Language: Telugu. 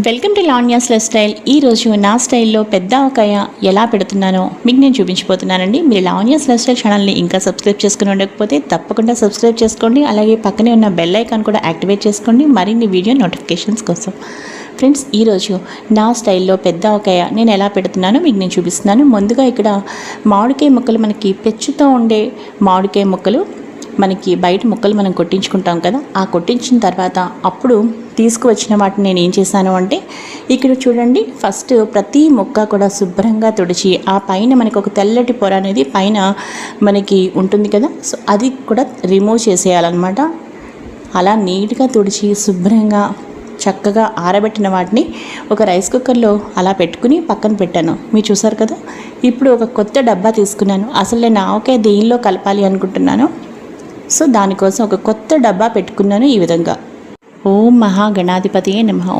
Welcome to Lavanya's life style. ఈరోజు నా స్టైల్లో పెద్ద ఆవకాయ ఎలా పెడుతున్నానో మీకు నేను చూపించిపోతున్నానండి. మీరు లావణ్యాస్ లైఫ్ స్టైల్ ఛానల్ని ఇంకా సబ్స్క్రైబ్ చేసుకుని ఉండకపోతే తప్పకుండా సబ్స్క్రైబ్ చేసుకోండి. అలాగే పక్కనే ఉన్న బెల్ ఐకాన్ కూడా యాక్టివేట్ చేసుకోండి మరిన్ని వీడియో నోటిఫికేషన్స్ కోసం. ఫ్రెండ్స్, ఈరోజు నా స్టైల్లో పెద్ద ఆవకాయ నేను ఎలా పెడుతున్నానో మీకు నేను చూపిస్తున్నాను. ముందుగా ఇక్కడ మామిడికాయ ముక్కలు, మనకి పెచ్చుతో ఉండే మామిడికాయ ముక్కలు, మనకి బయట ముక్కలు మనం కొట్టించుకుంటాం కదా, ఆ కొట్టించిన తర్వాత అప్పుడు తీసుకువచ్చిన వాటిని నేను ఏం చేశాను అంటే, ఇక్కడ చూడండి, ఫస్ట్ ప్రతి ముక్క కూడా శుభ్రంగా తుడిచి ఆ పైన మనకి ఒక తెల్లటి పొర అనేది పైన మనకి ఉంటుంది కదా, సో అది కూడా రిమూవ్ చేసేయాలన్నమాట. అలా నీట్గా తుడిచి శుభ్రంగా చక్కగా ఆరబెట్టిన వాటిని ఒక రైస్ కుక్కర్లో అలా పెట్టుకుని పక్కన పెట్టాను. మీరు చూసారు కదా. ఇప్పుడు ఒక కొత్త డబ్బా తీసుకున్నాను. అసలు నేను ఆవకాయ దేనిలో కలపాలి అనుకుంటున్నాను, సో దానికోసం ఒక కొత్త డబ్బా పెట్టుకున్నాను. ఈ విధంగా ఓం మహాగణాధిపతియే నమః.